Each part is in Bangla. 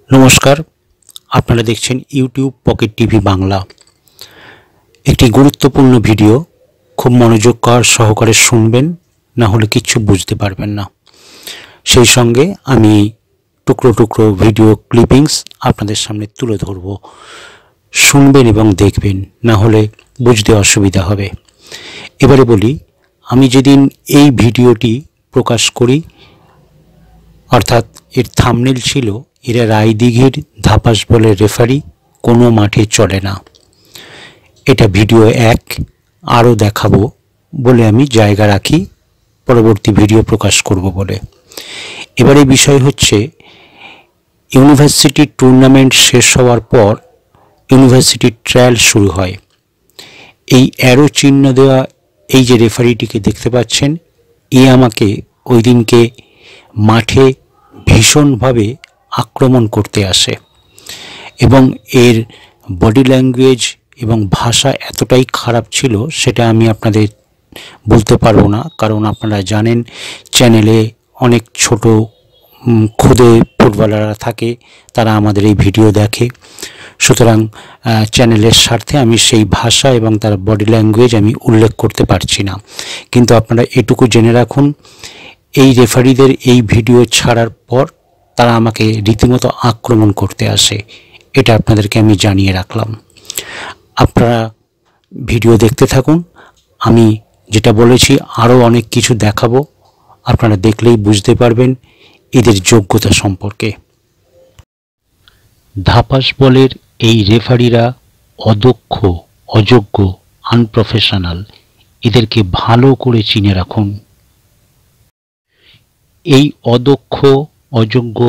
নমস্কার, আপনারা দেখছেন ইউটিউব পকেট টিভি বাংলা। একটি গুরুত্বপূর্ণ ভিডিও, খুব মনোযোগ সহকারে শুনবেন, না হলে কিচ্ছু বুঝতে পারবেন না। সেই সঙ্গে আমি টুকরো টুকরো ভিডিও ক্লিপিংস আপনাদের সামনে তুলে ধরব। শুনবেন এবং দেখবেন, না হলে বুঝতে অসুবিধা হবে। এবারে বলি, আমি যেদিন এই ভিডিওটি প্রকাশ করি, অর্থাৎ এর থাম্বনেল ছিল এরা রায়দিঘির ধাপাস বলের রেফারি, কোনো মাঠে চলে না। এটা ভিডিও 1, আরও দেখাবো বলে আমি জায়গা রাখি পরবর্তী ভিডিও প্রকাশ করব বলে। এবারে বিষয় হচ্ছে, ইউনিভার্সিটি টুর্নামেন্ট শেষ হওয়ার পর ইউনিভার্সিটির ট্রায়াল শুরু হয়। এই অ্যারো চিহ্ন দেওয়া এই যে রেফারিটিকে দেখতে পাচ্ছেন, আমাকে ওই দিনকে মাঠে ভীষণভাবে আক্রমণ করতে আসে এবং এর বডি ল্যাঙ্গুয়েজ এবং ভাষা এতটাই খারাপ ছিল, সেটা আমি আপনাদের বলতে পারবো না। কারণ আপনারা জানেন, চ্যানেলে অনেক ছোট খুদে ফুটবলাররা থাকে, তারা আমাদের এই ভিডিও দেখে। সুতরাং চ্যানেলের স্বার্থে আমি সেই ভাষা এবং তার বডি ল্যাঙ্গুয়েজ আমি উল্লেখ করতে পারছি না। কিন্তু আপনারা এটুকু জেনে রাখুন, এই রেফারিদের এই ভিডিও ছাড়ার পর তারা আমাকে রীতিমতো আক্রমণ করতে আসে। এটা আপনাদেরকে আমি জানিয়ে রাখলাম। আপনারা ভিডিও দেখতে থাকুন। আমি যেটা বলেছি আরও অনেক কিছু দেখাবো, আপনারা দেখলেই বুঝতে পারবেন এদের যোগ্যতা সম্পর্কে। ধাপাস বলের এই রেফারিরা অদক্ষ, অযোগ্য, আনপ্রফেশনাল। এদেরকে ভালো করে চিনে রাখুন। এই অদক্ষ, অযোগ্য,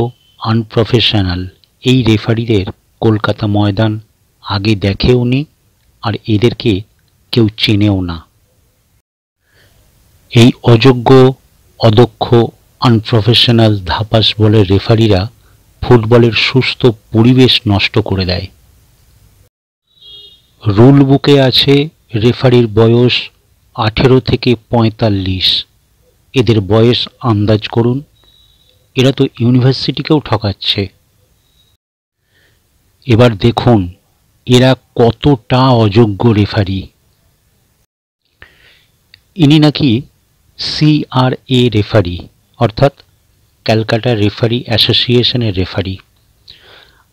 আনপ্রফেশনাল এই রেফারিদের কলকাতা ময়দান আগে দেখেও নি, আর এদেরকে কেউ চেনেও না। এই অযোগ্য, অদক্ষ, আনপ্রফেশনাল ধাপাস বলের রেফারিরা ফুটবলের সুস্থ পরিবেশ নষ্ট করে দেয়। রুল বুকে আছে রেফারির বয়স 18 থেকে 45। এদের বয়স আন্দাজ করুন। এরা তো ইউনিভার্সিটিকেও ঠকাচ্ছে। এবার দেখুন এরা কতটা অযোগ্য রেফারি। ইনি নাকি CRA রেফারি, অর্থাৎ ক্যালকাটা রেফারি অ্যাসোসিয়েশনের রেফারি।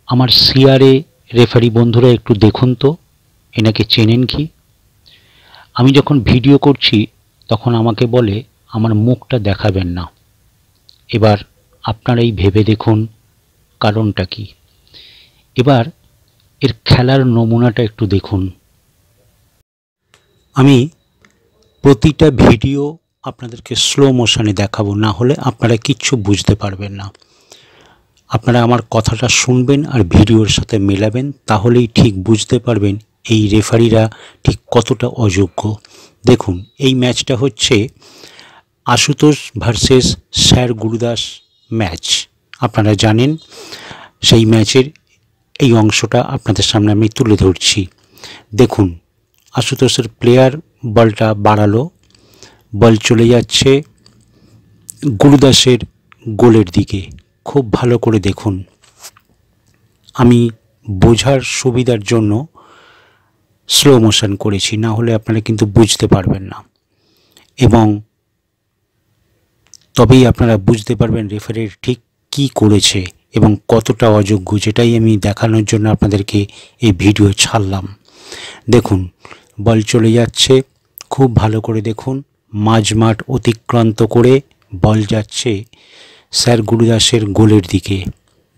আমার CRA রেফারি বন্ধুরা একটু দেখুন তো, এনাকে চেনেন কি? আমি যখন ভিডিও করছি তখন আমাকে বলে আমার মুখটা দেখাবেন না। এবার আপনারাই ভেবে দেখুন কারণটা কি। এবার এর খেলার নমুনাটা একটু দেখুন। আমি প্রতিটা ভিডিও আপনাদেরকে স্লো মোশনে দেখাবো, না হলে আপনারা কিচ্ছু বুঝতে পারবেন না। আপনারা আমার কথাটা শুনবেন আর ভিডিওর সাথে মেলাবেন, তাহলেই ঠিক বুঝতে পারবেন এই রেফারিরা ঠিক কতটা অযোগ্য। দেখুন, এই ম্যাচটা হচ্ছে Ashutosh versus sir Gurudas match. আপনারা জানেন, সেই ম্যাচের এই অংশটা আপনাদের সামনে আমি তুলে ধরছি। দেখুন, আশুতোষের প্লেয়ার বলটা বাড়ালো, বল চলে যাচ্ছে গুরুদাসের গোলের দিকে। খুব ভালো করে দেখুন। আমি বোঝার সুবিধার জন্য স্লো মোশন করেছি, না হলে আপনারা কিন্তু বুঝতে পারবেন না, এবং তবেই আপনারা বুঝতে পারবেন রেফারির ঠিক কি করেছে এবং কতটা অযোগ্য, যেটাই আমি দেখানোর জন্য আপনাদেরকে এই ভিডিও ছাড়লাম। দেখুন, বল চলে যাচ্ছে, খুব ভালো করে দেখুন। মাঝমাঠ অতিক্রান্ত করে বল যাচ্ছে স্যার গুরুদাসের গোলের দিকে।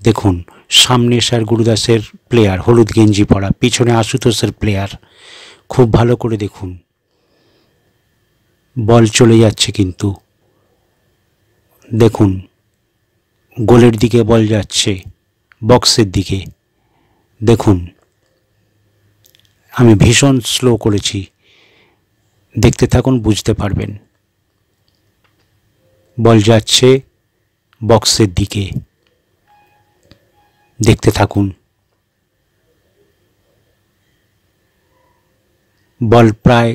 দেখুন, সামনে স্যার গুরুদাসের প্লেয়ার হলুদ গেঞ্জি পরা, পিছনে আশুতোষের প্লেয়ার। খুব ভালো করে দেখুন, বল চলে যাচ্ছে কিন্তু দেখুন গোলের দিকে বল যাচ্ছে, বক্সের দিকে। দেখুন, আমি ভীষণ স্লো করেছি, দেখতে থাকুন, বুঝতে পারবেন। বল যাচ্ছে বক্সের দিকে, দেখতে থাকুন। বল প্রায়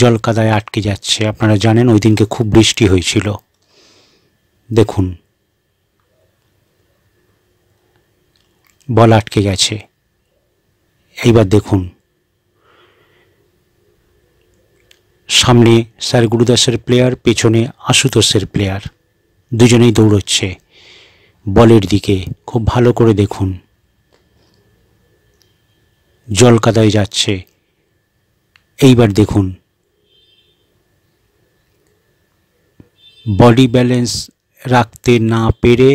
জলকাদায় আটকে যাচ্ছে। আপনারা জানেন ওই দিনকে খুব বৃষ্টি হয়েছিল। দেখুন, বল আটকে গেছে। এইবার দেখুন সামনে স্যার গুরুদাসের প্লেয়ার, পেছনে আশুতোষের প্লেয়ার, দুজনেই দৌড়চ্ছে বলের দিকে। খুব ভালো করে দেখুন, জল কাদায় যাচ্ছে। এইবার দেখুন বডি ব্যালেন্স রাখতে না পেরে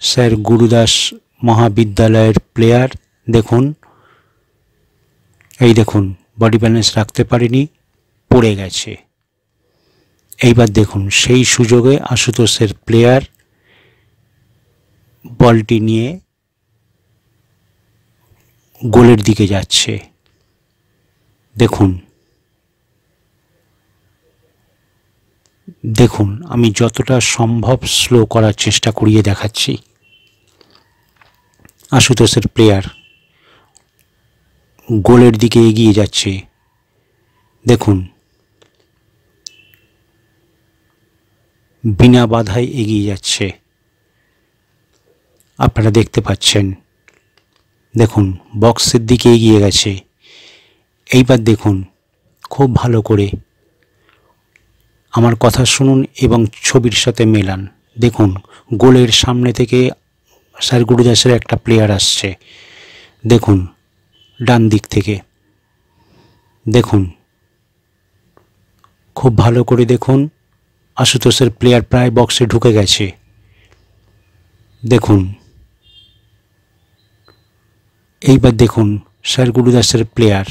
স্যার গুরুদাস মহাবিদ্যালয়ের প্লেয়ার দেখুন, এই দেখুন বডি ব্যালেন্স রাখতে পারেনি, পড়ে গেছে। এইবার দেখুন সেই সুযোগে আশুতোষের প্লেয়ার বলটি নিয়ে গোলের দিকে যাচ্ছে। দেখুন দেখুন আমি যতটা সম্ভব স্লো করার চেষ্টা করিয়ে দেখাচ্ছি। আশুতোষের প্লেয়ার গোলের দিকে এগিয়ে যাচ্ছে। দেখুন বিনা বাধায় এগিয়ে যাচ্ছে, আপনারা দেখতে পাচ্ছেন। দেখুন বক্সের দিকে এগিয়ে গেছে। এইবার দেখুন খুব ভালো করে আমার কথা শুনুন এবং ছবির সাথে মেলান। দেখুন গোলের সামনে থেকে স্যার গুরুদাসের একটা প্লেয়ার আসছে। দেখুন ডান দিক থেকে, দেখুন খুব ভালো করে দেখুন আশুতোষের প্লেয়ার প্রায় বক্সে ঢুকে গেছে। দেখুন এইবার দেখুন স্যার গুরুদাসের প্লেয়ার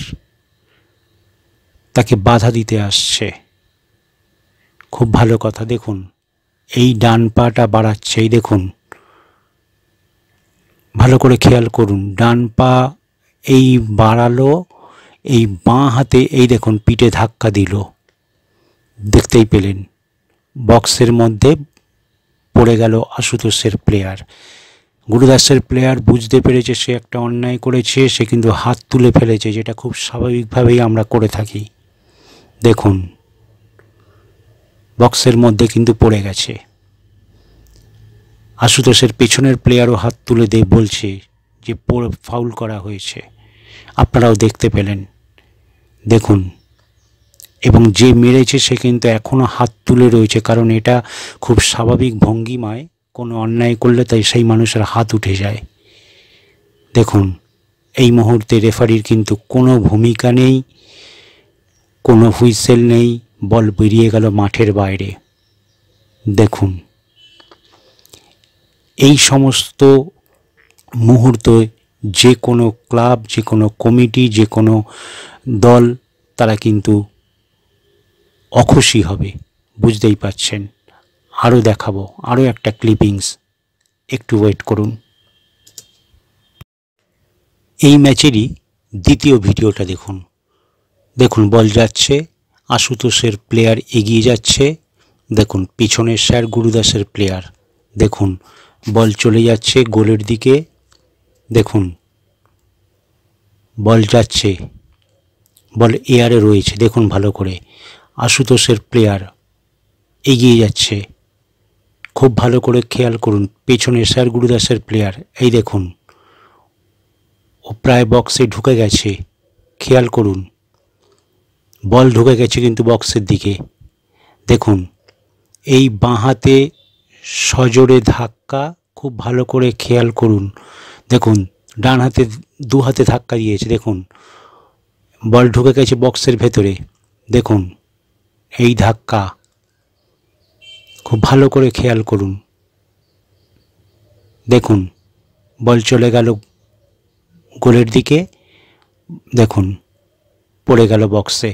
তাকে বাধা দিতে আসছে। খুব ভালো কথা, দেখুন এই ডান পাটা বাড়াচ্ছে। এই দেখুন ভালো করে খেয়াল করুন, ডান পা এই বাড়ালো, এই বাঁ হাতে এই দেখুন পিঠে ধাক্কা দিল, দেখতেই পেলেন বক্সের মধ্যে পড়ে গেল আশুতোষের প্লেয়ার। গুরুদাসের প্লেয়ার বুঝতে পেরেছে সে একটা অন্যায় করেছে, সে কিন্তু হাত তুলে ফেলেছে, যেটা খুব স্বাভাবিকভাবেই আমরা করে থাকি। দেখুন বক্সের মধ্যে কিন্তু পড়ে গেছে। আশুতোষের পেছনের প্লেয়ারও হাত তুলে দিয়ে বলছে যে ফাউল করা হয়েছে, আপনারাও দেখতে পেলেন। দেখুন এবং যে মেরেছে সে কিন্তু এখনও হাত তুলে রয়েছে, কারণ এটা খুব স্বাভাবিক ভঙ্গিমায় কোনো অন্যায় করলে তাই সেই মানুষের হাত উঠে যায়। দেখুন এই মুহূর্তে রেফারির কিন্তু কোনো ভূমিকা নেই, কোনো হুইসেল নেই, বল বেরিয়ে গেল মাঠের বাইরে। দেখুন এই সমস্ত মুহূর্তে যে কোনো ক্লাব, যে কোনো কমিটি, যে কোনো দল তারা কিন্তু অখুশি হবে, বুঝতেই পারছেন। আরও দেখাবো, আরও একটা ক্লিপিংস, একটু ওয়েট করুন। এই ম্যাচেরই দ্বিতীয় ভিডিওটা দেখুন। দেখুন বল যাচ্ছে, আশুতোষের প্লেয়ার এগিয়ে যাচ্ছে। দেখুন পিছনে স্যার গুরুদাসের প্লেয়ার, দেখুন বল চলে যাচ্ছে গোলের দিকে। দেখুন বল যাচ্ছে, বল এয়ারে রয়েছে। দেখুন ভালো করে আশুতোষের প্লেয়ার এগিয়ে যাচ্ছে, খুব ভালো করে খেয়াল করুন। পেছনে স্যার গুরুদাসের প্লেয়ার, এই দেখুন ও প্রায় বক্সে ঢুকে গেছে, খেয়াল করুন বল ঢুকে গেছে কিন্তু বক্সের দিকে। দেখুন এই বাঁ হাতে সজোরে ধাক্কা, খুব ভালো করে খেয়াল করুন। দেখুন ডান হাতে দু হাতে ধাক্কা দিয়েছে। দেখুন বল ঢুকে গেছে বক্সের ভেতরে। দেখুন এই ধাক্কা, খুব ভালো করে খেয়াল করুন। দেখুন বল চলে গেল গোলের দিকে। দেখুন পড়ে গেল বক্সে।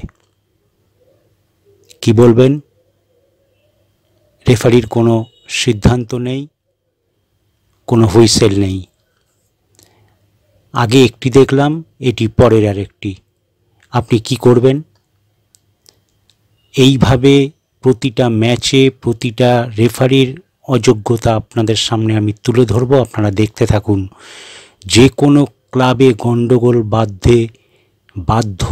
কি বলবেন? রেফারির কোনো সিদ্ধান্ত নেই, কোনো হুইসেল নেই। আগে একটি দেখলাম, এটি পরের আরেকটি। আপনি কি করবেন? এইভাবে প্রতিটা ম্যাচে প্রতিটা রেফারির অযোগ্যতা আপনাদের সামনে আমি তুলে ধরব, আপনারা দেখতে থাকুন। যে কোনো ক্লাবে গণ্ডগোল বাধ্য।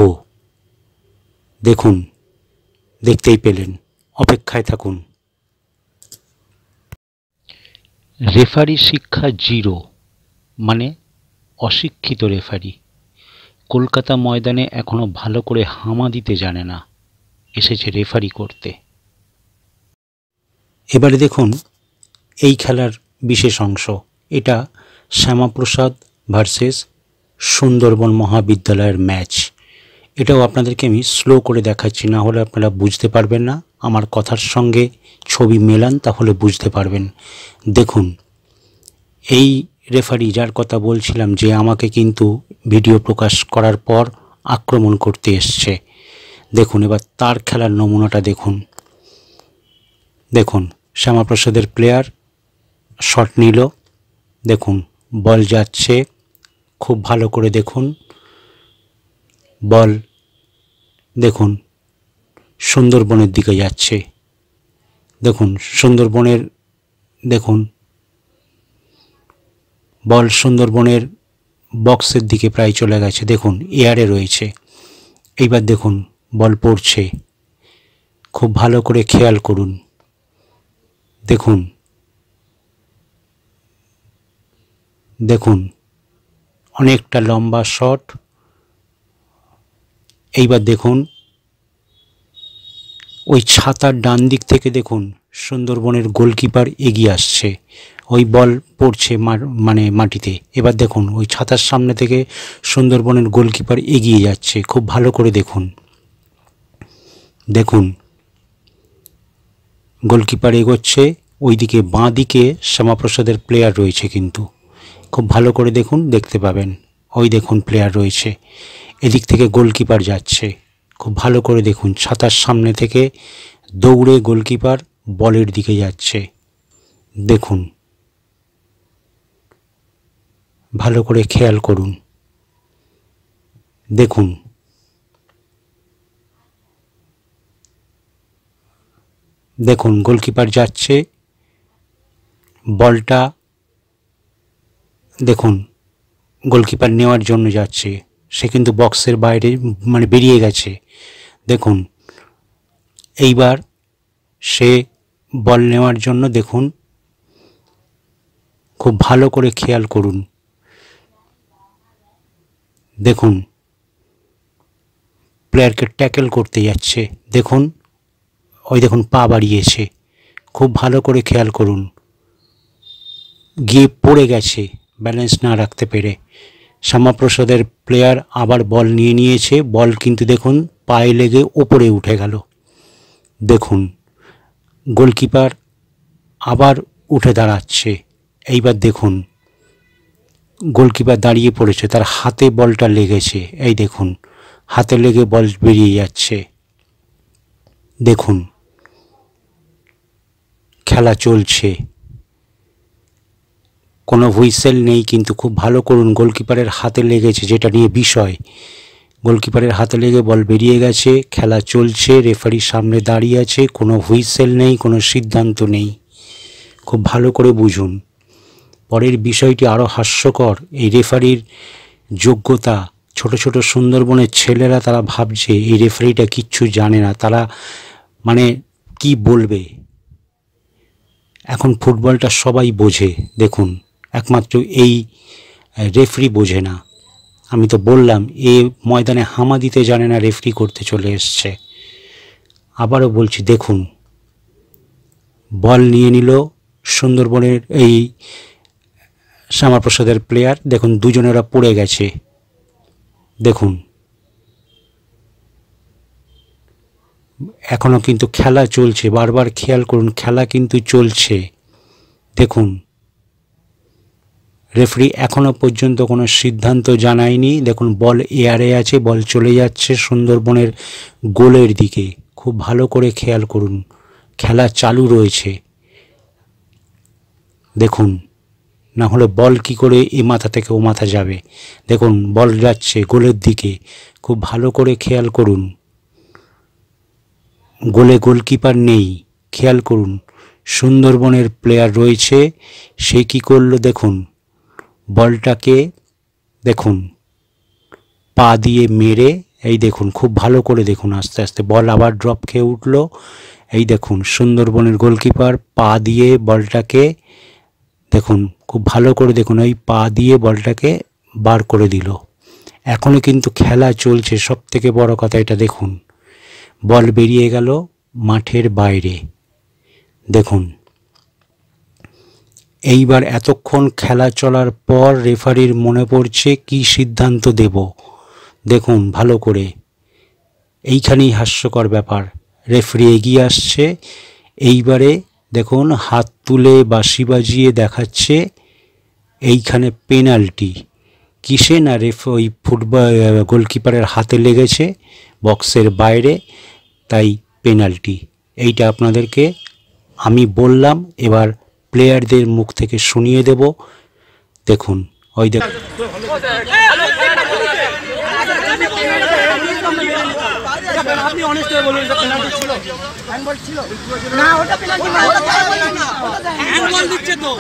দেখুন দেখতেই পেলেন, অপেক্ষায় থাকুন। রেফারি শিক্ষা জিরো, মানে অশিক্ষিত রেফারি। কলকাতা ময়দানে এখনো ভালো করে হামা দিতে জানে না, এসেছে রেফারি করতে। এবারে দেখুন এই খেলার বিশেষ অংশ। এটা শ্যামাপ্রসাদ ভার্সেস সুন্দরবন মহাবিদ্যালয়ের ম্যাচ। এটাও আপনাদেরকে আমি স্লো করে দেখাচ্ছি, না হলে আপনারা বুঝতে পারবেন না। আমার কথার সঙ্গে ছবি মেলান, তাহলে বুঝতে পারবেন। দেখুন এই রেফারি যার কথা বলছিলাম, যে আমাকে কিন্তু ভিডিও প্রকাশ করার পর আক্রমণ করতে এসছে, দেখুন এবার তার খেলার নমুনাটা দেখুন। দেখুন শ্যামাপ্রসাদের প্লেয়ার শট নিল, দেখুন বল যাচ্ছে, খুব ভালো করে দেখুন বল, দেখুন সুন্দরবনের দিকে যাচ্ছে। দেখুন সুন্দরবনের, দেখুন বল সুন্দরবনের বক্সের দিকে প্রায় চলে গেছে, দেখুন এয়ারে রয়েছে। এইবার দেখুন বল পড়ছে, খুব ভালো করে খেয়াল করুন। দেখুন দেখুন অনেকটা লম্বা শট। এইবার দেখুন ওই ছাতার ডান দিক থেকে দেখুন সুন্দরবনের গোলকিপার এগিয়ে আসছে, ওই বল পড়ছে মানে মাটিতে। এবার দেখুন ওই ছাতার সামনে থেকে সুন্দরবনের গোলকিপার এগিয়ে যাচ্ছে, খুব ভালো করে দেখুন। দেখুন গোলকিপার এগোচ্ছে, ওইদিকে বাঁ দিকে শ্যামাপ্রসাদের প্লেয়ার রয়েছে, কিন্তু খুব ভালো করে দেখুন, দেখতে পাবেন ওই দেখুন প্লেয়ার রয়েছে। এদিক থেকে গোলকিপার যাচ্ছে, খুব ভালো করে দেখুন। ছাতার সামনে থেকে দৌড়ে গোলকিপার বলের দিকে যাচ্ছে, দেখুন ভালো করে খেয়াল করুন। দেখুন দেখুন গোলকিপার যাচ্ছে, বলটা দেখুন গোলকিপার নেওয়ার জন্য যাচ্ছে, সে কিন্তু বক্সের বাইরে মানে বেরিয়ে গেছে। দেখুন এইবার সে বল নেওয়ার জন্য, দেখুন খুব ভালো করে খেয়াল করুন। দেখুন প্লেয়ারকে ট্যাকেল করতে যাচ্ছে, দেখুন ওই দেখুন পা বাড়িয়েছে, খুব ভালো করে খেয়াল করুন। গিয়ে পড়ে গেছে ব্যালেন্স না রাখতে পেরে। শ্যামাপ্রসাদের প্লেয়ার আবার বল নিয়েছে, বল কিন্তু দেখুন পায়ে লেগে ওপরে উঠে গেল। দেখুন গোলকিপার আবার উঠে দাঁড়াচ্ছে। এইবার দেখুন গোলকিপার দাঁড়িয়ে পড়েছে, তার হাতে বলটা লেগেছে, এই দেখুন হাতে লেগে বল বেরিয়ে যাচ্ছে। দেখুন খেলা চলছে, কোনো হুইসেল নেই, কিন্তু খুব ভালো করুন। গোলকিপারের হাতে লেগেছে, যেটা নিয়ে বিষয়, গোলকিপারের হাতে লেগে বল বেরিয়ে গেছে। খেলা চলছে, রেফারির সামনে দাঁড়িয়ে আছে, কোনো হুইসেল নেই, কোনো সিদ্ধান্ত নেই। খুব ভালো করে বুঝুন। পরের বিষয়টি আরও হাস্যকর। এই রেফারির যোগ্যতা, ছোট ছোট সুন্দরবনের ছেলেরা তারা ভাবছে এই রেফারিটা কিচ্ছু জানে না, তারা মানে কি বলবে। এখন ফুটবলটা সবাই বোঝে, দেখুন একমাত্র এই রেফারি বোঝে না। আমি তো বললাম এ ময়দানে হামা দিতে জানে না, রেফারি করতে চলে এসছে। আবারও বলছি, দেখুন বল নিয়ে নিল সুন্দরবনের এই শ্যামাপ্রসাদের প্লেয়ার, দেখুন দুজনেরা পড়ে গেছে। দেখুন এখনো কিন্তু খেলা চলছে, বারবার খেয়াল করুন, খেলা কিন্তু চলছে। দেখুন রেফারি এখনো পর্যন্ত কোনো সিদ্ধান্ত জানায়নি। দেখুন বল এয়ারে আছে, বল চলে যাচ্ছে সুন্দরবনের গোলের দিকে, খুব ভালো করে খেয়াল করুন। খেলা চালু রয়েছে, দেখুন না হলে বল কি করে এ মাথা থেকে ও মাথা যাবে। দেখুন বল যাচ্ছে গোলের দিকে, খুব ভালো করে খেয়াল করুন। গোলে গোলকিপার নেই, খেয়াল করুন। সুন্দরবনের প্লেয়ার রয়েছে, সে কি করলো দেখুন, বলটাকে দেখুন পা দিয়ে মেরে, এই দেখুন খুব ভালো করে দেখুন, আস্তে আস্তে বল আবার ড্রপ খেয়ে উঠল। এই দেখুন সুন্দরবনের গোলকিপার পা দিয়ে বলটাকে, দেখুন খুব ভালো করে দেখুন, ওই পা দিয়ে বলটাকে বার করে দিল। এখনও কিন্তু খেলা চলছে। সব থেকে বড় কথা এটা দেখুন, বল বেরিয়ে গেল মাঠের বাইরে। দেখুন, এইবার এতক্ষণ খেলা চলার পর রেফারির মনে পড়ছে কি সিদ্ধান্ত দেব। দেখুন ভালো করে, এইখানেই হাস্যকর ব্যাপার। রেফারি এগিয়ে আসছে, এইবারে দেখুন হাত তুলে বাঁশি বাজিয়ে দেখাচ্ছে এইখানে পেনাল্টি। কিসে না ওই ফুটবল গোলকিপারের হাতে লেগেছে বক্সের বাইরে, তাই পেনাল্টি। এইটা আপনাদেরকে আমি বললাম, এবার প্লেয়ারদের মুখ থেকে শুনিয়ে দেব। দেখুন, ওই দেখুন আপনি অনেস্ট হয়ে বলুন এটা পেনাল্টি ছিল, হ্যান্ডবল ছিল না? ওটা পেনাল্টি না, ওটা হ্যান্ডবল দিচ্ছে তো।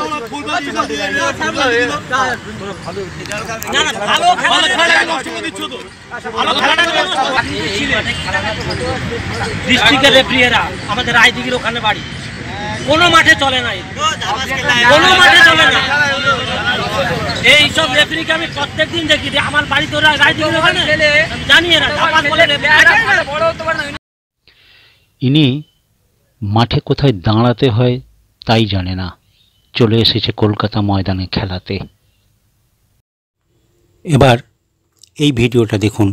না না, ভালো খেলা নষ্ট করে দিচ্ছ তো। ভালো খেলাটা ডিস্ট্রিক্টের রেফারিরা আমাদের রায়দিঘির ওখানে বাড়ি, কোনো মাঠে চলে না, কোনো মাঠে চলে না। এই সব রেফারিকে আমি প্রত্যেকদিন দেখি, আমার বাড়িতে ওরা রায়দিঘির ওখানে জানিয়ে না। ইনি মাঠে কোথায় দাঁড়াতে হয় তাই জানে না, চলে এসেছে কলকাতা ময়দানে খেলাতে। এবার এই ভিডিওটা দেখুন,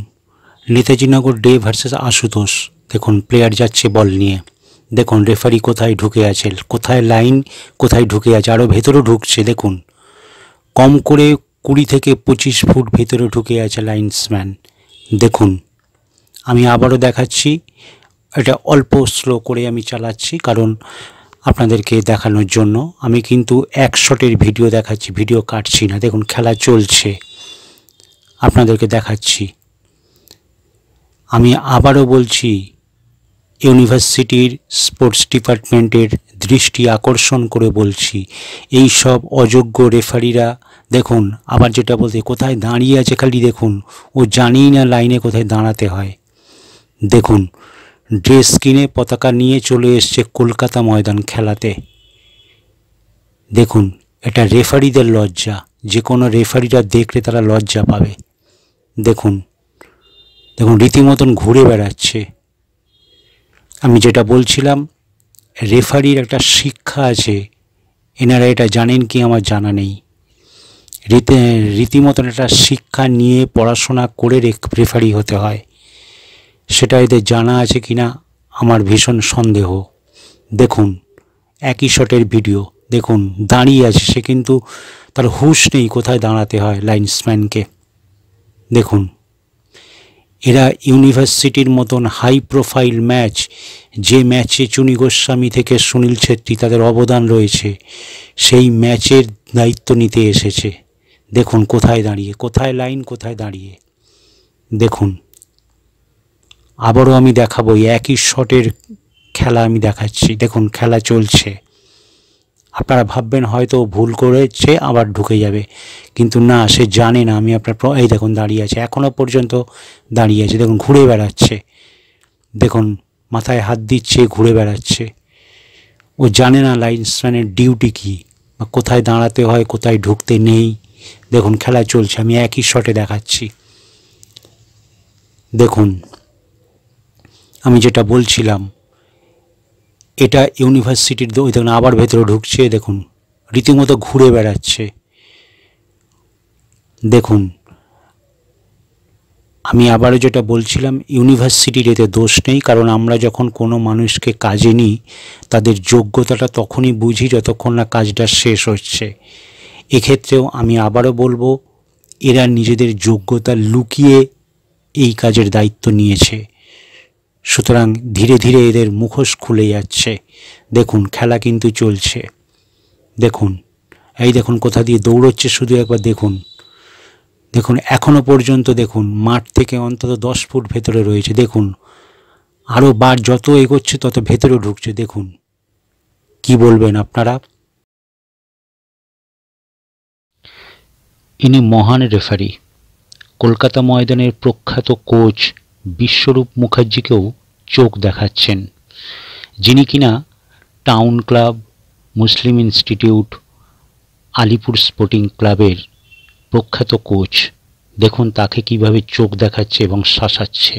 নেতাজিনগর ডে ভার্সেস আশুতোষ। দেখুন প্লেয়ার যাচ্ছে বল নিয়ে, দেখুন রেফারি কোথায় ঢুকে আছে, কোথায় লাইন কোথায় ঢুকে আছে, আরও ভেতরেও ঢুকছে। দেখুন কম করে 20 থেকে 25 ফুট ভেতরে ঢুকে আছে লাইন্সম্যান। দেখুন আমি আবারও দেখাচ্ছি, এটা অল্প স্লো করে আমি চালাচ্ছি কারণ আপনাদেরকে দেখানোর জন্য। আমি কিন্তু এক শটের ভিডিও দেখাচ্ছি, ভিডিও কাটছি না। দেখুন খেলা চলছে, আপনাদেরকে দেখাচ্ছি। আমি আবারও বলছি, ইউনিভার্সিটির স্পোর্টস ডিপার্টমেন্টের দৃষ্টি আকর্ষণ করে বলছি, এই সব অযোগ্য রেফারিরা দেখুন আবার যেটা বলতে কোথায় দাঁড়িয়ে আছে, খালি দেখুন ও জানেই না লাইনে কোথায় দাঁড়াতে হয়। দেখুন ড্রেস কিনে পতাকা নিয়ে চলে এসছে কলকাতা ময়দান খেলাতে। দেখুন এটা রেফারিদের লজ্জা, যে কোনো রেফারিরা দেখলে তারা লজ্জা পাবে। দেখুন দেখুন রীতিমতন ঘুরে বেড়াচ্ছে। আমি যেটা বলছিলাম, রেফারির একটা শিক্ষা আছে, এনারা এটা জানেন কি আমার জানা নেই। রীতিমতন একটা শিক্ষা নিয়ে পড়াশোনা করে রেফারি হতে হয়, সেটা এদের জানা আছে কিনা আমার ভীষণ সন্দেহ। দেখুন একই শটের ভিডিও, দেখুন দাঁড়িয়ে আছে সে, কিন্তু তার হুঁশ নেই কোথায় দাঁড়াতে হয় লাইন্সম্যানকে। দেখুন এরা ইউনিভার্সিটির মতন হাই প্রোফাইল ম্যাচ, যে ম্যাচে চুনি গোস্বামী থেকে সুনীল ছেত্রী তাদের অবদান রয়েছে, সেই ম্যাচের দায়িত্ব নিতে এসেছে। দেখুন কোথায় দাঁড়িয়ে, কোথায় লাইন কোথায় দাঁড়িয়ে। দেখুন আবারও আমি দেখাবো, একই শটের খেলা আমি দেখাচ্ছি। দেখুন খেলা চলছে, আপনারা ভাববেন হয়তো ভুল করেছে আবার ঢুকে যাবে, কিন্তু না, সে জানে না। আমি আপনার এই দেখুন দাঁড়িয়ে আছে, এখনও পর্যন্ত দাঁড়িয়ে আছে। দেখুন ঘুরে বেড়াচ্ছে, দেখুন মাথায় হাত দিচ্ছে, ঘুরে বেড়াচ্ছে। ও জানে না লাইন্সম্যানের ডিউটি কী, বা কোথায় দাঁড়াতে হয় কোথায় ঢুকতে নেই। দেখুন খেলা চলছে, আমি একই শটে দেখাচ্ছি। দেখুন আমি যেটা বলছিলাম, এটা ইউনিভার্সিটির, ওই দেখুন আবার ভেতরে ঢুকছে। দেখুন রীতিমতো ঘুরে বেড়াচ্ছে। দেখুন আমি আবারও যেটা বলছিলাম, ইউনিভার্সিটির এতে দোষ নেই, কারণ আমরা যখন কোনো মানুষকে কাজে নিই তাদের যোগ্যতাটা তখনই বুঝি যতক্ষণ না কাজটা শেষ হচ্ছে। এক্ষেত্রেও আমি আবারও বলবো, এরা নিজেদের যোগ্যতা লুকিয়ে এই কাজের দায়িত্ব নিয়েছে, সুতরাং ধীরে ধীরে এদের মুখোশ খুলে যাচ্ছে। দেখুন খেলা কিন্তু চলছে। দেখুন এই দেখুন কোথা দিয়ে দৌড়চ্ছে, শুধু একবার দেখুন। দেখুন এখনও পর্যন্ত দেখুন মাঠ থেকে অন্তত 10 ফুট ভেতরে রয়েছে। দেখুন আরও বার যত এগোচ্ছে তত ভেতরে ঢুকছে। দেখুন কি বলবেন আপনারা? ইনি মহান রেফারি, কলকাতা ময়দানের প্রখ্যাত কোচ বিশ্বরূপ মুখার্জিকেও চোখ দেখাচ্ছেন, যিনি কিনা টাউন ক্লাব, মুসলিম ইনস্টিটিউট, আলিপুর স্পোর্টিং ক্লাবের প্রখ্যাত কোচ, দেখুন তাকে কিভাবে চোখ দেখাচ্ছে এবং শাসাচ্ছে।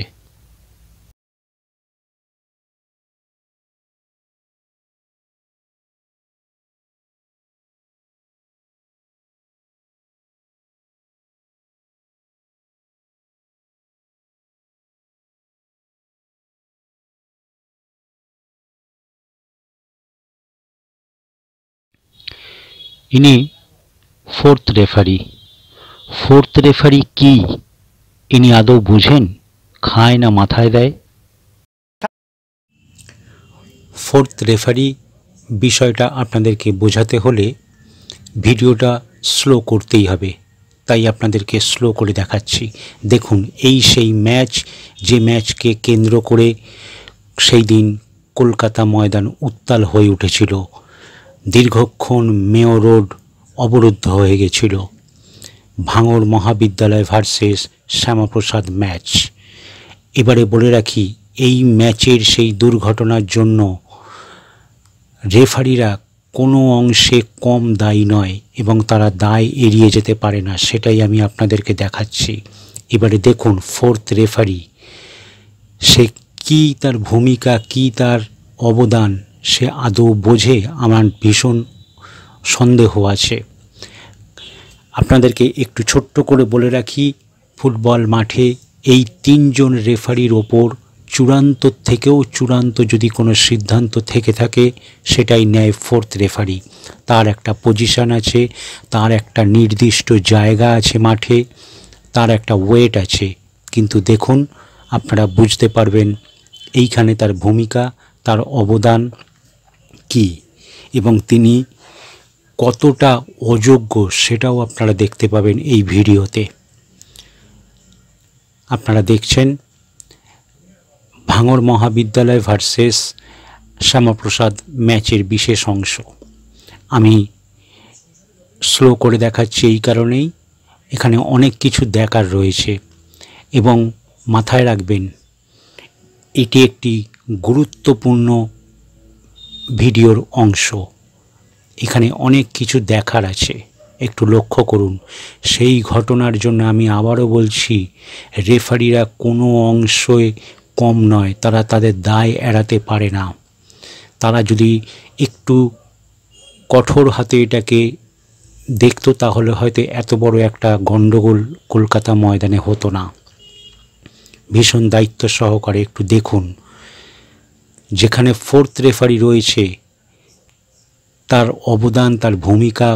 ইনি ফোর্থ রেফারি। ফোর্থ রেফারি কি ইনি আদৌ বুঝেন? খায় না মাথায় দেয়? ফোর্থ রেফারি বিষয়টা আপনাদেরকে বোঝাতে হলে ভিডিওটা স্লো করতেই হবে, তাই আপনাদেরকে স্লো করে দেখাচ্ছি। দেখুন, এই সেই ম্যাচ যে ম্যাচকে কেন্দ্র করে সেই দিন কলকাতা ময়দান উত্তাল হয়ে উঠেছিল। দীর্ঘক্ষণ মেয়ো রোড অবরুদ্ধ হয়ে গেছিল। ভাঙড় মহাবিদ্যালয় ভার্সেস শ্যামাপ্রসাদ ম্যাচ। এবারে বলে রাখি, এই ম্যাচের সেই দুর্ঘটনার জন্য রেফারিরা কোনো অংশে কম দায়ী নয় এবং তারা দায় এড়িয়ে যেতে পারে না, সেটাই আমি আপনাদেরকে দেখাচ্ছি। এবারে দেখুন ফোর্থ রেফারি, সে কি তার ভূমিকা, কি তার অবদান সে আদৌ বোঝে? আমার ভীষণ সন্দেহ আছে। আপনাদেরকে একটু ছোট্ট করে বলে রাখি, ফুটবল মাঠে এই তিনজন রেফারির ওপর চূড়ান্ত থেকেও চূড়ান্ত যদি কোনো সিদ্ধান্ত থেকে থাকে সেটাই নেয় ফোর্থ রেফারি। তার একটা পজিশন আছে, তার একটা নির্দিষ্ট জায়গা আছে মাঠে, তার একটা ওয়েট আছে। কিন্তু দেখুন, আপনারা বুঝতে পারবেন এইখানে তার ভূমিকা, তার অবদান কি এবং তিনি কতটা অযোগ্য সেটাও আপনারা দেখতে পাবেন এই ভিডিওতে। আপনারা দেখছেন ভাঙড় মহাবিদ্যালয় ভার্সেস শ্যামাপ্রসাদ ম্যাচের বিশেষ অংশ। আমি স্লো করে দেখাচ্ছি এই কারণেই, এখানে অনেক কিছু দেখার রয়েছে এবং মাথায় রাখবেন এটি একটি গুরুত্বপূর্ণ ভিডিওর অংশ। এখানে অনেক কিছু দেখার আছে, একটু লক্ষ্য করুন। সেই ঘটনার জন্য আমি আবারও বলছি, রেফারিরা কোনো অংশে কম নয়, তারা তাদের দায় এড়াতে পারে না। তারা যদি একটু কঠোর হাতে এটাকে দেখতো তাহলে হয়তো এত বড় একটা গণ্ডগোল কলকাতা ময়দানে হতো না। ভীষণ দায়িত্ব সহকারে একটু দেখুন, যেখানে ফোর্থ রেফারি রয়েছে তার অবদান, তার ভূমিকা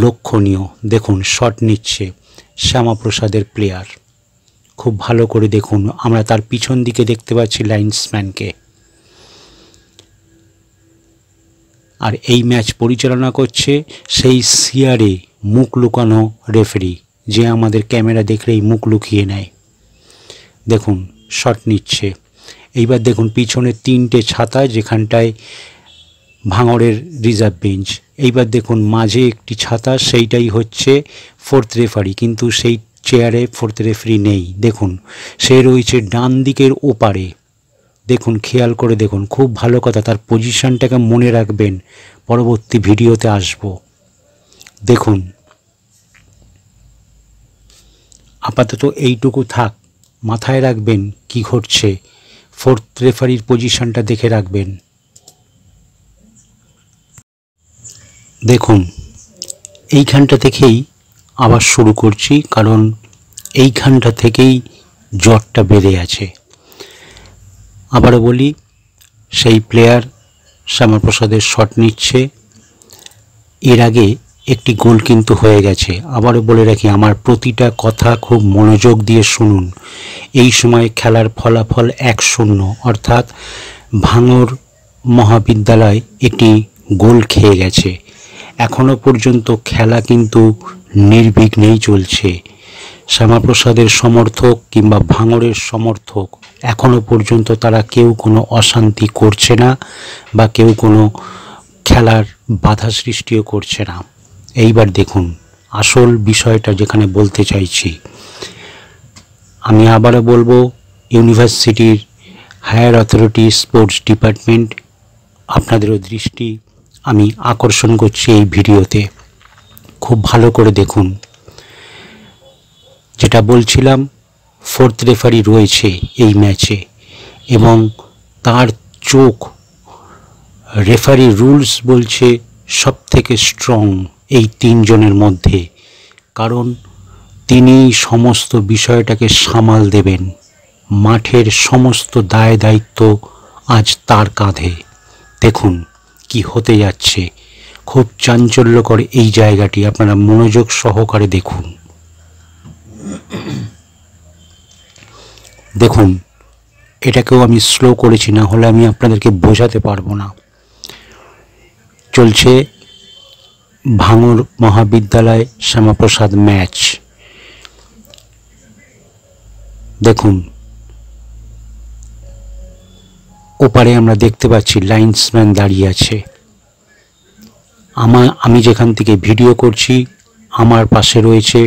লক্ষণীয়। দেখুন, শট নিচ্ছে শ্যামাপ্রসাদের প্লেয়ার, খুব ভালো করে দেখুন। আমরা তার পিছন দিকে দেখতে পাচ্ছি লাইন্সম্যানকে। আর এই ম্যাচ পরিচালনা করছে সেই সিয়ারে মুখ লুকানো রেফারি, যে আমাদের ক্যামেরা দেখলেই মুখ লুকিয়ে নেয়। দেখুন শট নিচ্ছে। এইবার দেখুন পিছনে তিনটে ছাতা, যেখানটায় ভাঙড়ের রিজার্ভ বেঞ্চ। এইবার দেখুন মাঝে একটি ছাতা, সেইটাই হচ্ছে ফোর্থ রেফারি, কিন্তু সেই চেয়ারে ফোর্থ রেফারি নেই। দেখুন সে রয়েছে ডান দিকের ওপারে। দেখুন, খেয়াল করে দেখুন, খুব ভালো কথা, তার পজিশনটাকে মনে রাখবেন, পরবর্তী ভিডিওতে আসব। দেখুন, আপাতত এইটুকু থাক, মাথায় রাখবেন কি ঘটছে, ফোর্থ রেফারির পজিশনটা দেখে রাখবেন। দেখুন, এইখানটা থেকেই আবার শুরু করছি, কারণ এইখানটা থেকেই জ্বরটা বেড়ে আছে। আবারও বলি, সেই প্লেয়ার শ্যামাপ্রসাদের শট নিচ্ছে। এর আগে একটি গোল কিন্তু হয়ে গেছে। আবারও বলে রাখি, আমার প্রতিটা কথা খুব মনোযোগ দিয়ে শুনুন। এই সময় খেলার ফলাফল 1-0, অর্থাৎ ভাঙড় মহাবিদ্যালয় একটি গোল খেয়ে গেছে। এখনো পর্যন্ত খেলা কিন্তু নির্বিঘ্নেই চলছে। শ্যামাপ্রসাদের সমর্থক কিংবা ভাঙড়ের সমর্থক এখনো পর্যন্ত তারা কেউ কোনো অশান্তি করছে না বা কেউ কোনো খেলার বাধা সৃষ্টিও করছে না। এইবার দেখুন আসল বিষয়টা যেখানে বলতে চাইছি। আমি আবারও বলবো, ইউনিভার্সিটির হায়ার অথরিটি স্পোর্টস ডিপার্টমেন্ট, আপনাদেরও দৃষ্টি আমি আকর্ষণ করছি এই ভিডিওতে। খুব ভালো করে দেখুন। যেটা বলছিলাম, ফোর্থ রেফারি রয়েছে এই ম্যাচে এবং তার চোখ রেফারি রুলস বলছে সব থেকে স্ট্রং এই তিনজনের মধ্যে, কারণ তিনি সমস্ত বিষয়টাকে সামাল দেবেন। মাঠের সমস্ত দায় দায়িত্ব আজ তার কাঁধে। দেখুন কি হতে যাচ্ছে, খুব চাঞ্চল্যকর এই জায়গাটি, আপনারা মনোযোগ সহকারে দেখুন। দেখুন, এটাকেও আমি স্লো করেছি, না হলে আমি আপনাদেরকে বোঝাতে পারবো না। চলছে ভাঙড় মহাবিদ্যালয় শ্যামাপ্রসাদ ম্যাচ। দেখুন, ওপারে আমরা দেখতে পাচ্ছি লাইন্সম্যান দাঁড়িয়ে আছে। আমি যেখান থেকে ভিডিও করছি আমার পাশে রয়েছে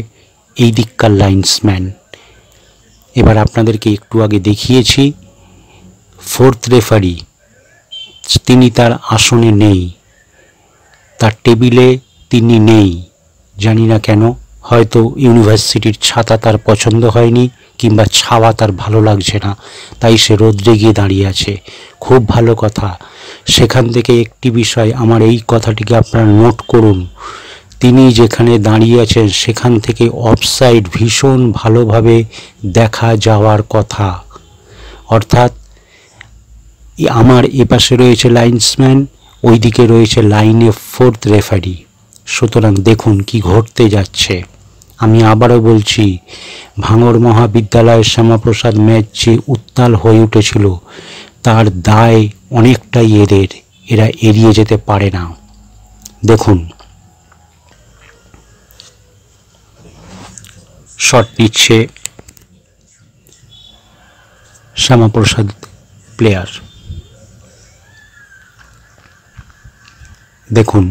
এই দিককার লাইন্সম্যান। এবার আপনাদেরকে একটু আগে দেখিয়েছি ফোর্থ রেফারি, তিনি তার আসনে নেই, তার টেবিলে তিনি নেই। জানি না কেন, হয়তো ইউনিভার্সিটির ছাতা তার পছন্দ হয়নি কিংবা ছাওয়া তার ভালো লাগছে না, তাই সে রোদ্রে গিয়ে দাঁড়িয়ে আছে। খুব ভালো কথা। সেখান থেকে একটি বিষয়, আমার এই কথাটিকে আপনারা নোট করুন, তিনি যেখানে দাঁড়িয়ে আছেন সেখান থেকে অফসাইড ভীষণ ভালোভাবে দেখা যাওয়ার কথা। অর্থাৎ আমার এপাশে রয়েছে লাইন্সম্যান, ওইদিকে রয়েছে লাইনে ফোর্থ রেফারি। সুতরাং দেখুন কি ঘটতে যাচ্ছে। আমি আবারও বলছি, ভাঙড় মহাবিদ্যালয়ের শ্যামাপ্রসাদ ম্যাচ যে উত্তাল হয়ে উঠেছিল তার দায় অনেকটাই এরা এড়িয়ে যেতে পারে না। দেখুন, শট নিচ্ছে শ্যামাপ্রসাদ প্লেয়ার। দেখুন,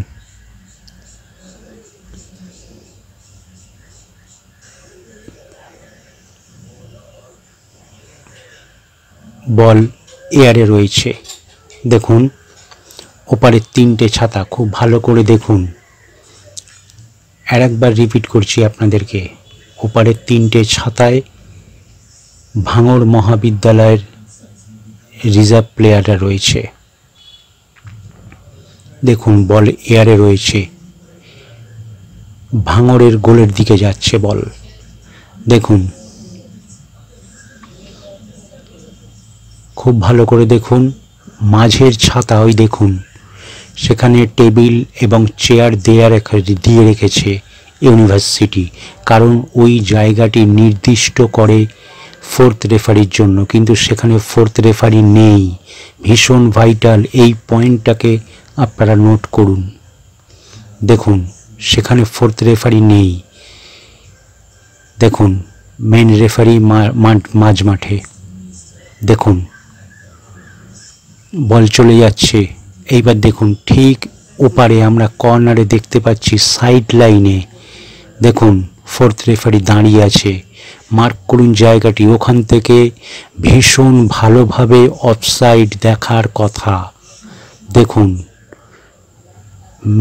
বল এয়ারে রয়েছে। দেখুন, ওপারে তিনটে ছাতা, খুব ভালো করে দেখুন। আর একবার রিপিট করছি আপনাদেরকে, ওপারে তিনটে ছাতায় ভাঙড় মহাবিদ্যালয়ের রিজার্ভ প্লেয়াররা রয়েছে। দেখুন, বল এয়ারে রয়েছে, ভাঙড়ের গোলের দিকে যাচ্ছে বল। দেখুন, খুব ভালো করে দেখুন, মাঝের ছাতা ওই দেখুন, সেখানে টেবিল এবং চেয়ার দিয়ে রেখেছে ইউনিভার্সিটি, কারণ ওই জায়গাটি নির্দিষ্ট করে ফোর্থ রেফারির জন্য, কিন্তু সেখানে ফোর্থ রেফারি নেই। ভীষণ ভাইটাল, এই পয়েন্টটাকে আপনারা নোট করুন। দেখুন, সেখানে ফোর্থ রেফারি নেই। দেখুন, মেন রেফারি মাঝ মাঠে। দেখুন, বল চলে যাচ্ছে। এইবার দেখুন, ঠিক ওপারে আমরা কর্নারে দেখতে পাচ্ছি সাইড লাইনে, দেখুন ফোর্থ রেফারি দাঁড়িয়ে আছে। মার্ক করুন জায়গাটি, ওখান থেকে ভীষণ ভালোভাবে অফসাইড দেখার কথা। দেখুন,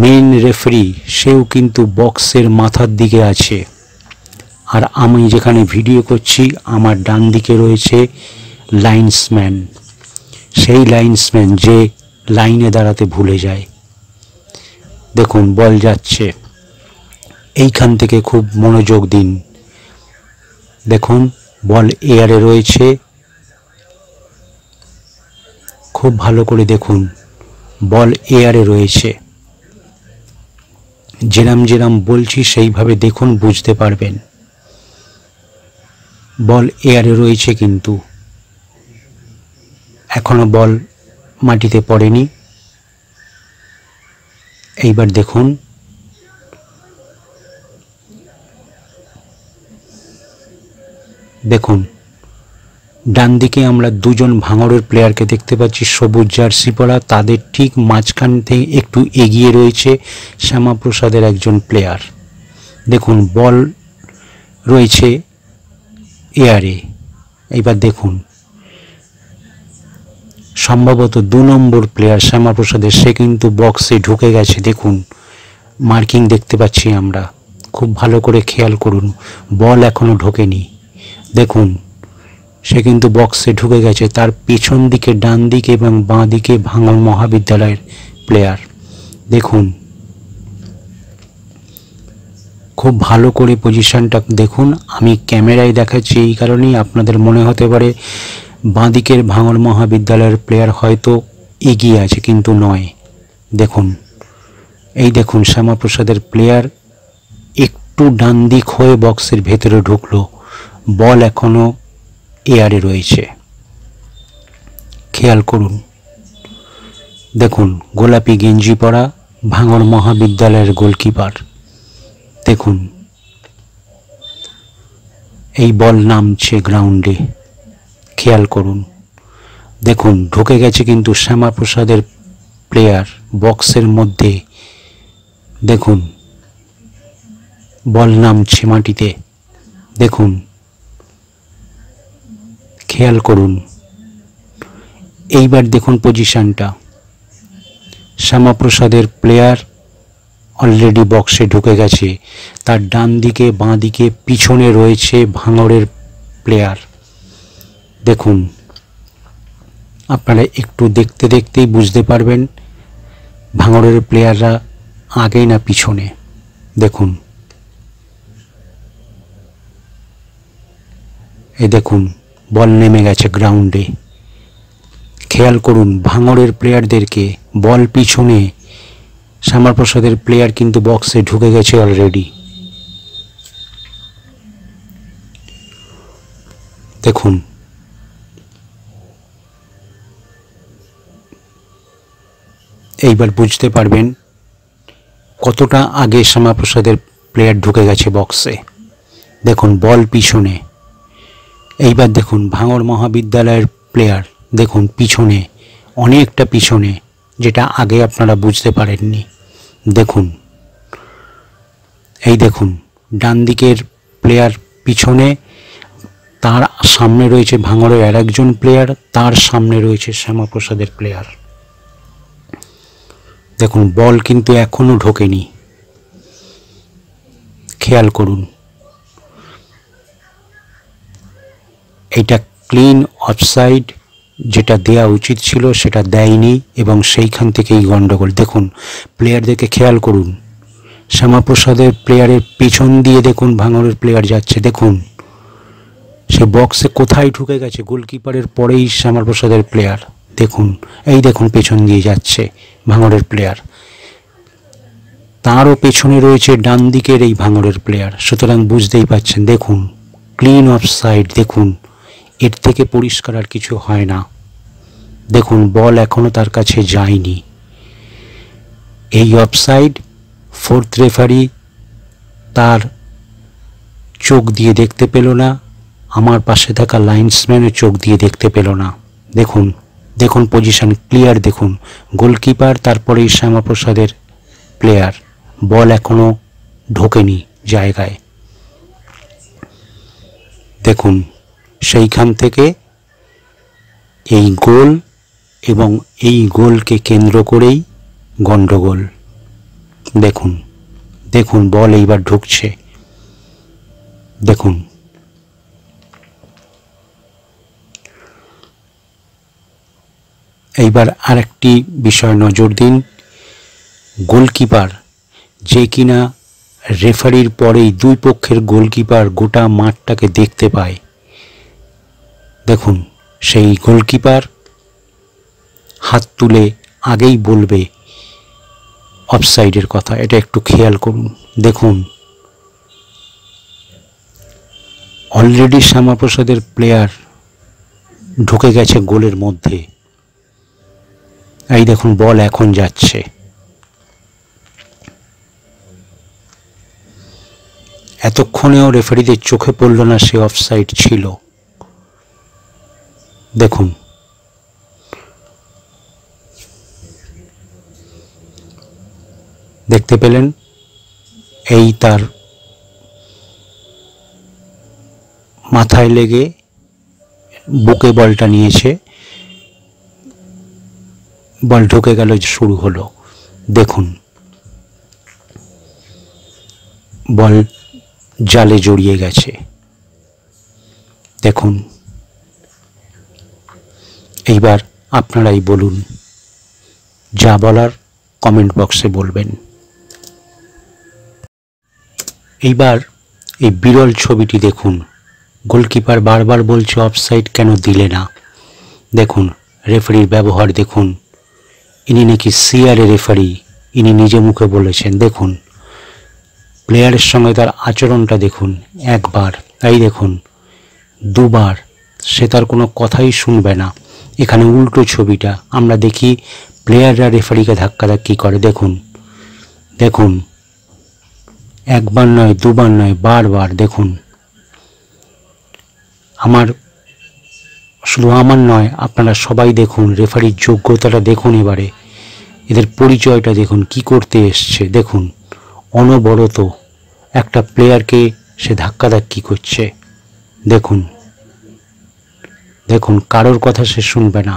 মেন রেফারি সেও কিন্তু বক্সের মাথার দিকে আছে। আর আমি যেখানে ভিডিও করছি আমার ডান দিকে রয়েছে লাইন্সম্যান, সেই লাইন্সম্যান যে লাইনে দাঁড়াতে ভুলে যায়। দেখুন, বল যাচ্ছে, এইখান থেকে খুব মনোযোগ দিন। দেখুন, বল এয়ারে রয়েছে, খুব ভালো করে দেখুন, বল এয়ারে রয়েছে। যেরাম বলছি সেইভাবে দেখুন, বুঝতে পারবেন। বল এয়ারে রয়েছে, কিন্তু এখনো বল মাটিতে পড়েনি। এইবার দেখুন, দেখুন ডান দিকে আমরা দুজন ভাঙড়ের প্লেয়ারকে দেখতে পাচ্ছি, সবুজ জার্সি পরা। তাদের ঠিক মাঝখান থেকে একটু এগিয়ে রয়েছে শ্যামাপ্রসাদের একজন প্লেয়ার। দেখুন, বল রয়েছে এয়ারে। এইবার দেখুন, সম্ভবত 2 নম্বর প্লেয়ার শ্যামাপ্রসাদের, সে কিন্তু বক্সে ঢুকে গেছে। দেখুন, মার্কিং দেখতে পাচ্ছি আমরা, খুব ভালো করে খেয়াল করুন, বল এখনো ঢোকেনি। দেখুন সে কিন্তু বক্সে ঢুকে গেছে। তার পেছন দিকে, ডান দিকে এবং বাঁ দিকে ভাঙড় মহাবিদ্যালয়ের প্লেয়ার। দেখুন খুব ভালো করে পজিশনটা দেখুন। আমি ক্যামেরায় দেখাচ্ছি এই কারণেই আপনাদের মনে হতে পারে বাঁ দিকের ভাঙড় মহাবিদ্যালয়ের প্লেয়ার হয়তো এগিয়ে আছে, কিন্তু নয়। দেখুন এই দেখুন শ্যামাপ্রসাদের প্লেয়ার একটু ডান দিক হয়ে বক্সের ভেতরে ঢুকলো, বল এখনো এয়ারে রয়েছে। খেয়াল করুন, দেখুন গোলাপি গেঞ্জি পরা ভাঙড় মহাবিদ্যালয়ের গোলকিপার। দেখুন এই বল নামছে গ্রাউন্ডে, খেয়াল করুন। দেখুন ঢুকে গেছে কিন্তু শ্যামাপ্রসাদের প্লেয়ার বক্সের মধ্যে। দেখুন বল নামছে মাটিতে। দেখুন খেয়াল করুন। এইবার দেখুন পজিশনটা, শ্যামাপ্রসাদের প্লেয়ার অলরেডি বক্সে ঢুকে গেছে। তার ডান দিকে, বাঁ দিকে, পিছনে রয়েছে ভাঙড়ের প্লেয়ার। দেখুন আপনারা একটু দেখতে দেখতেই বুঝতে পারবেন ভাঙড়ের প্লেয়াররা আগে না পিছনে। দেখুন এই দেখুন বল নেমে গেছে গ্রাউন্ডে। খেয়াল করুন ভাঙড়ের প্লেয়ারদেরকে, বল পিছনে, শ্যামাপ্রসাদের প্লেয়ার কিন্তু বক্সে ঢুকে গেছে অলরেডি। দেখুন এইবার বুঝতে পারবেন কতটা আগে শ্যামাপ্রসাদের প্লেয়ার ঢুকে গেছে বক্সে। দেখুন বল পিছনে। এইবার দেখুন ভাঙড় মহাবিদ্যালয়ের প্লেয়ার, দেখুন পিছনে, অনেকটা পিছনে, যেটা আগে আপনারা বুঝতে পারেননি। দেখুন এই দেখুন ডান দিকের প্লেয়ার পিছনে, তার সামনে রয়েছে ভাঙড়ের আর একজন প্লেয়ার, তার সামনে রয়েছে শ্যামাপ্রসাদের প্লেয়ার। দেখুন বল কিন্তু এখনো ঢোকেনি, খেয়াল করুন। এটা ক্লিন অফসাইড, যেটা দেয়া উচিত ছিল সেটা দেয়নি এবং সেইখান থেকেই গন্ডগোল। দেখুন প্লেয়ারদেরকে খেয়াল করুন, শ্যামাপ্রসাদের প্লেয়ারের পেছন দিয়ে দেখুন ভাঙড়ের প্লেয়ার যাচ্ছে। দেখুন সে বক্সে কোথায় ঢুকে গেছে, গোলকিপারের পরেই শ্যামাপ্রসাদের প্লেয়ার। দেখুন এই দেখুন পেছন দিয়ে যাচ্ছে ভাঙড়ের প্লেয়ার, তারও পেছনে রয়েছে ডান দিকের এই ভাঙড়ের প্লেয়ার। সুতরাং বুঝতেই পাচ্ছেন, দেখুন ক্লিন অফসাইড। দেখুন এর থেকে পরিষ্কার আর কিছু হয় না। দেখুন বল এখনো তার কাছে যায়নি। এই অফসাইড ফোর্থ রেফারি তার চোখ দিয়ে দেখতে পেল না, আমার পাশে থাকা লাইন্সম্যানের চোখ দিয়ে দেখতে পেল না। দেখুন দেখুন পজিশন ক্লিয়ার। দেখুন গোলকিপার, তারপরে শ্যামাপ্রসাদের প্লেয়ার, বল এখনো ঢোকেনি জায়গায়। দেখুন সেইখান থেকে এই গোল এবং এই গোলকে কেন্দ্র করেই গন্ডগোল। দেখুন দেখুন বল এইবার ঢুকছে। দেখুন এইবার আরেকটি বিষয় নজর দিন, গোলকিপার যে কিনা রেফারির পরেই দুই পক্ষের গোলকিপার গোটা মাঠটাকে দেখতে পায়। দেখুন সেই গোলকিপার হাত তুলে আগেই বলবে অফসাইডের কথা, এটা একটু খেয়াল করুন। দেখুন অলরেডি শ্যামাপ্রসাদের প্লেয়ার ঢুকে গেছে গোলের মধ্যে। এই দেখুন বল এখন যাচ্ছে। এতক্ষণেও রেফারিদের চোখে পড়ল না সে অফসাইড ছিল। দেখুন দেখতে পেলেন, এই তার মাথায় লেগে বুকে বলটা নিয়েছে, বল ঢুকে গেল, শুরু হলো। দেখুন বল জালে জড়িয়ে গেছে। দেখুন, এইবার আপনারাই বলুন, যা বলার কমেন্ট বক্সে বলবেন। এইবার এই বিরল ছবিটি দেখুন, গোলকিপার বারবার বলছে অফসাইড কেন দিলে না। দেখুন রেফারির ব্যবহার দেখুন, ইনি নাকি সিআরএ রেফারি, ইনি নিজে মুখে বলেছেন। দেখুন প্লেয়ারের সঙ্গে তার আচরণটা দেখুন, একবার, তাই দেখুন দুবার, সে তার কোনো কথাই শুনবে না। এখানে উল্টো ছবিটা আমরা দেখি, প্লেয়াররা রেফারিকে ধাক্কাধাক্কি করে। দেখুন দেখুন, একবার নয় দুবার নয়, বারবার। দেখুন, শুধু আমার নয়, আপনারা সবাই দেখুন, রেফারির যোগ্যতাটা দেখুন, এবারে এদের পরিচয়টা দেখুন, কি করতে এসছে। দেখুন অনবরত একটা প্লেয়ারকে সে ধাক্কাধাক্কি করছে। দেখুন দেখুন, কারোর কথা সে শুনবে না,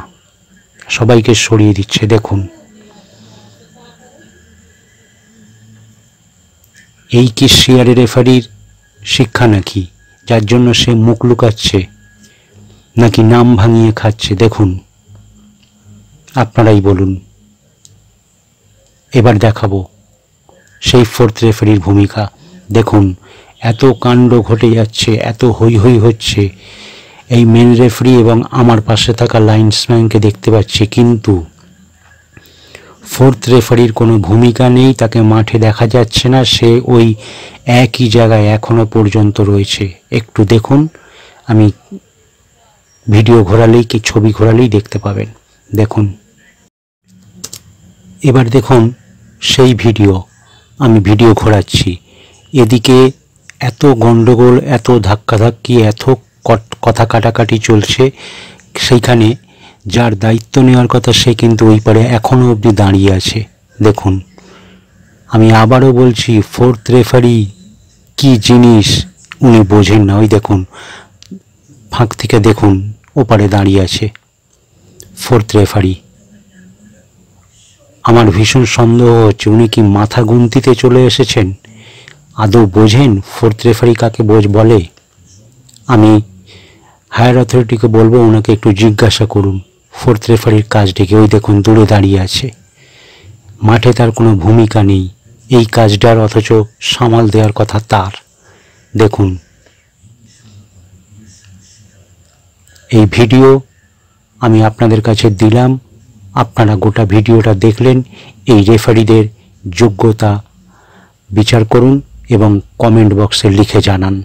সবাইকে সরিয়ে দিচ্ছে। দেখুন, এই কি সিআরএ রেফারির শিক্ষা নাকি, যার জন্য সে মুখ লুকাচ্ছে, নাকি নাম ভাঙিয়ে খাচ্ছে? দেখুন, আপনারাই বলুন। এবার দেখাবো সেই ফোর্থ রেফারির ভূমিকা। দেখুন এত কাণ্ড ঘটে যাচ্ছে, এত হই হই হচ্ছে, এই মেন রেফারি এবং আমার পাশে থাকা লাইন্সম্যানকে দেখতে পাচ্ছি, কিন্তু ফোর্থ রেফারির কোনো ভূমিকা নেই, তাকে মাঠে দেখা যাচ্ছে না, সে ওই একই জায়গায় এখনো পর্যন্ত রয়েছে। একটু দেখুন, আমি ভিডিও ঘোরালেই কি ছবি ঘোরালেই দেখতে পাবেন। দেখুন, এবার দেখুন সেই ভিডিও, আমি ভিডিও ঘোরাচ্ছি, এদিকে এত গন্ডগোল, এত ধাক্কাধাক্কি, এত কথা কাটাকাটি চলছে, সেইখানে যার দায়িত্ব নেওয়ার কথা সে কিন্তু ওই পারে এখনও অবধি দাঁড়িয়ে আছে। দেখুন, আমি আবারও বলছি, ফোর্থ রেফারি কি জিনিস উনি বোঝেন না। ওই দেখুন ফাঁক থেকে দেখুন, ওপারে দাঁড়িয়ে আছে ফোর্থ রেফারি। আমার ভীষণ সন্দেহ হচ্ছে উনি কি মাথা গুনতিতে চলে এসেছেন, আদৌ বোঝেন ফোর্থ রেফারি কাকে বলে। আমি হায়ার অথরিটিকে বলবো ওনাকে একটু জিজ্ঞাসা করুন ফোর্থ রেফারির কাজটিকে। ওই দেখুন দূরে দাঁড়িয়ে আছে, মাঠে তার কোনো ভূমিকা নেই, এই কাজটার অথচ সামাল দেওয়ার কথা তার। দেখুন এই ভিডিও আমি আপনাদের কাছে দিলাম, আপনারা গোটা ভিডিওটা দেখলেন, এই রেফারিদের যোগ্যতা বিচার করুন এবং কমেন্ট বক্সে লিখে জানান।